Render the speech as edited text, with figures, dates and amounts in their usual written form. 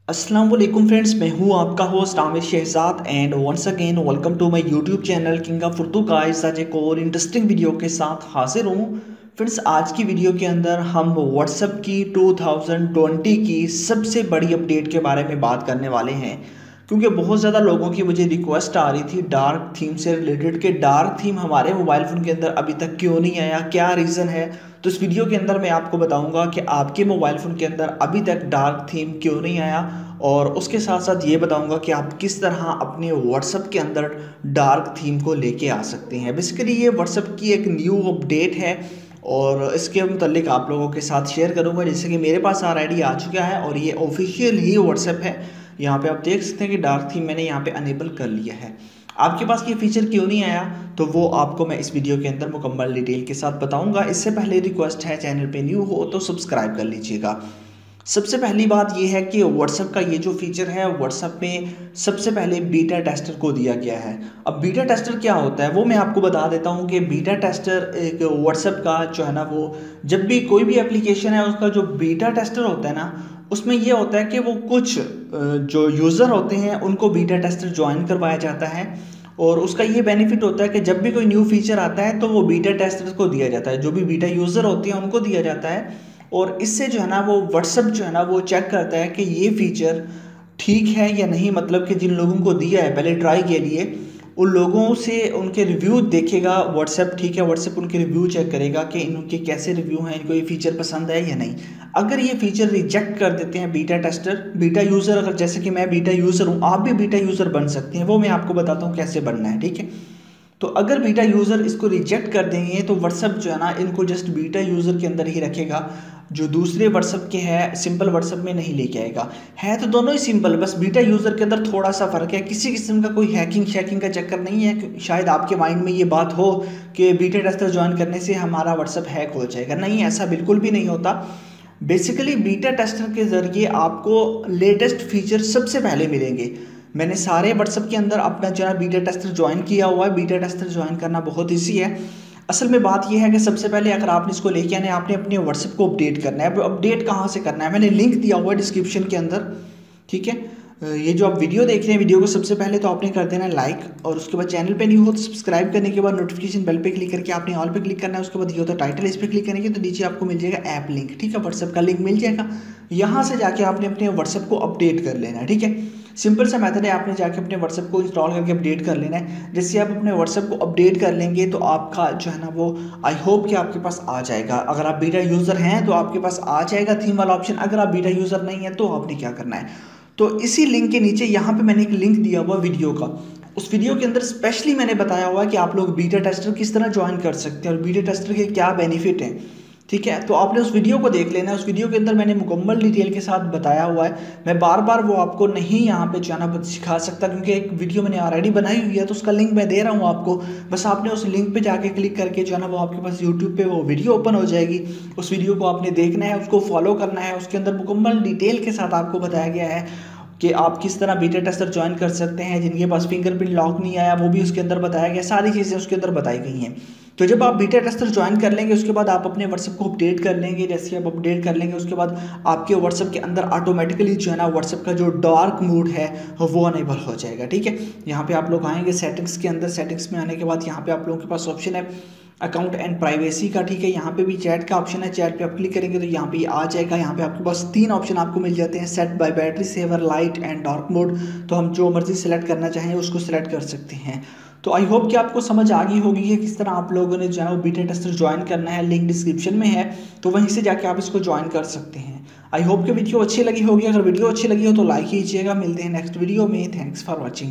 अस्सलाम वालेकुम फ्रेंड्स, मैं हूं आपका host Aamir Shahzad and once again welcome to my YouTube channel king of Urdu guys. आज एक और इंटरेस्टिंग वीडियो के साथ हाजिर हूं फ्रेंड्स। आज की वीडियो के अंदर हम व्हाट्सएप की 2020 की सबसे बड़ी अपडेट के बारे में बात करने वाले हैं, क्योंकि बहुत ज़्यादा लोगों की मुझे रिक्वेस्ट आ रही थी डार्क थीम से रिलेटेड कि डार्क थीम हमारे मोबाइल फ़ोन के अंदर अभी तक क्यों नहीं आया, क्या रीज़न है। तो इस वीडियो के अंदर मैं आपको बताऊंगा कि आपके मोबाइल फ़ोन के अंदर अभी तक डार्क थीम क्यों नहीं आया, और उसके साथ साथ ये बताऊंगा कि आप किस तरह अपने व्हाट्सएप के अंदर डार्क थीम को लेके आ सकते हैं। बेसिकली ये व्हाट्सएप की एक न्यू अपडेट है और इसके मतलब आप लोगों के साथ शेयर करूंगा। जैसे कि मेरे पास ऑलरेडी आ चुका है और ये ऑफिशियल ही व्हाट्सएप है। यहाँ पे आप देख सकते हैं कि डार्क थीम मैंने यहाँ पे अनेबल कर लिया है। आपके पास ये फीचर क्यों नहीं आया तो वो आपको मैं इस वीडियो के अंदर मुकम्मल डिटेल के साथ बताऊंगा। इससे पहले रिक्वेस्ट है, चैनल पे न्यू हो तो सब्सक्राइब कर लीजिएगा। सबसे पहली बात यह है कि व्हाट्सएप का ये जो फीचर है व्हाट्सएप में सबसे पहले बीटा टेस्टर को दिया गया है। अब बीटा टेस्टर क्या होता है वो मैं आपको बता देता हूँ कि बीटा टेस्टर एक व्हाट्सएप का जो है ना, वो जब भी कोई भी एप्लीकेशन है उसका जो बीटा टेस्टर होता है ना, उसमें यह होता है कि वो कुछ जो यूज़र होते हैं उनको बीटा टेस्टर ज्वाइन करवाया जाता है। और उसका ये बेनिफिट होता है कि जब भी कोई न्यू फीचर आता है तो वो बीटा टेस्टर्स को दिया जाता है, जो भी बीटा यूज़र होते हैं उनको दिया जाता है। और इससे जो है ना वो व्हाट्सएप जो है ना वो चेक करता है कि ये फीचर ठीक है या नहीं। मतलब कि जिन लोगों को दिया है पहले ट्राई के लिए, उन लोगों से उनके रिव्यू देखेगा व्हाट्सएप, ठीक है। व्हाट्सएप उनके रिव्यू चेक करेगा कि इनके कैसे रिव्यू हैं, इनको ये फीचर पसंद है या नहीं। अगर ये फीचर रिजेक्ट कर देते हैं बीटा टेस्टर, बीटा यूज़र, अगर जैसे कि मैं बीटा यूज़र हूँ, आप भी बीटा यूज़र बन सकते हैं, वो मैं आपको बताता हूँ कैसे बनना है, ठीक है। तो अगर बीटा यूज़र इसको रिजेक्ट कर देंगे तो व्हाट्सएप जो है ना इनको जस्ट बीटा यूज़र के अंदर ही रखेगा, जो दूसरे व्हाट्सएप के हैं सिंपल व्हाट्सएप में नहीं लेके आएगा। है तो दोनों ही सिंपल, बस बीटा यूज़र के अंदर थोड़ा सा फ़र्क है। किसी किस्म का कोई हैकिंग शैकिंग का चक्कर नहीं है। शायद आपके माइंड में ये बात हो कि बीटा टेस्टर ज्वाइन करने से हमारा व्हाट्सएप हैक हो जाएगा, नहीं, ऐसा बिल्कुल भी नहीं होता। बेसिकली बीटा टेस्टर के ज़रिए आपको लेटेस्ट फीचर सबसे पहले मिलेंगे। मैंने सारे व्हाट्सएप के अंदर अपना जो है बीटा टेस्टर ज्वाइन किया हुआ है। बीटा टेस्टर ज्वाइन करना बहुत ईजी है। असल में बात यह है कि सबसे पहले अगर आपने इसको लेके आना है, आपने अपने व्हाट्सएप को अपडेट करना है। अब अपडेट कहाँ से करना है मैंने लिंक दिया हुआ है डिस्क्रिप्शन के अंदर, ठीक है। ये जो आप वीडियो देख रहे हैं, वीडियो को सबसे पहले तो आपने कर देना है लाइक, और उसके बाद चैनल पे न्यू हो तो सब्सक्राइब करने के बाद नोटिफिकेशन बेल पे क्लिक करके आपने ऑल पे क्लिक करना है। उसके बाद ये होता है टाइटल, इस पर क्लिक करेंगे तो नीचे आपको मिल जाएगा ऐप लिंक, ठीक है, व्हाट्सएप का लिंक मिल जाएगा। यहाँ से जाके आपने अपने व्हाट्सएप को अपडेट कर लेना है, ठीक है। सिंपल सा मेथड है, आपने जाके अपने व्हाट्सएप को इंस्टॉल करके अपडेट कर लेना है। जैसे आप अपने व्हाट्सएप को अपडेट कर लेंगे तो आपका जो है ना वो आई होप कि आपके पास आ जाएगा। अगर आप बीटा यूज़र हैं तो आपके पास आ जाएगा थीम वाला ऑप्शन। अगर आप बीटा यूज़र नहीं है तो आपने क्या करना है, तो इसी लिंक के नीचे यहाँ पे मैंने एक लिंक दिया हुआ वीडियो का। उस वीडियो के अंदर स्पेशली मैंने बताया हुआ है कि आप लोग बीटा टेस्टर किस तरह ज्वाइन कर सकते हैं और बीटा टेस्टर के क्या बेनिफिट हैं, ठीक है। तो आपने उस वीडियो को देख लेना है। उस वीडियो के अंदर मैंने मुकम्मल डिटेल के साथ बताया हुआ है। मैं बार बार वो आपको नहीं यहाँ पे जो है ना सिखा सकता, क्योंकि एक वीडियो मैंने ऑलरेडी बनाई हुई है, तो उसका लिंक मैं दे रहा हूँ आपको। बस आपने उस लिंक पे जाके क्लिक करके जो है ना वो आपके पास यूट्यूब पे वो वीडियो ओपन हो जाएगी। उस वीडियो को आपने देखना है, उसको फॉलो करना है। उसके अंदर मुकम्मल डिटेल के साथ आपको बताया गया है कि आप किस तरह बीटा टेस्टर ज्वाइन कर सकते हैं। जिनके पास फिंगरप्रिंट लॉक नहीं आया वो भी उसके अंदर बताया गया, सारी चीज़ें उसके अंदर बताई गई हैं। तो जब आप बीटा टेस्टर ज्वाइन कर लेंगे उसके बाद आप अपने व्हाट्सएप को अपडेट कर लेंगे। जैसे आप अपडेट कर लेंगे उसके बाद आपके व्हाट्सएप के अंदर ऑटोमेटिकली जो है ना व्हाट्सएप का जो डार्क मोड है वो अनेबल हो जाएगा, ठीक है। यहाँ पे आप लोग आएंगे सेटिंग्स के अंदर। सेटिंग्स में आने के बाद यहाँ पे आप लोगों के पास ऑप्शन है अकाउंट एंड प्राइवेसी का, ठीक है। यहाँ पे भी चैट का ऑप्शन है, चैट पे आप क्लिक करेंगे तो यहाँ पे आ जाएगा। यहाँ पे आपके पास 3 ऑप्शन आपको मिल जाते हैं, set by battery saver, light and dark mode. तो हम जो मर्जी सेलेक्ट करना चाहें उसको सिलेक्ट कर सकते हैं। तो आई होप कि आपको समझ आ गई होगी कि किस तरह आप लोगों ने जो है वो बीटा टेस्टर ज्वाइन करना है। लिंक डिस्क्रिप्शन में है, तो वहीं से जाके आप इसको ज्वाइन कर सकते हैं। आई होप कि वीडियो अच्छी लगी होगी। अगर वीडियो अच्छी लगी हो तो लाइक कीजिएगा। मिलते हैं नेक्स्ट वीडियो में। Thanks for watching.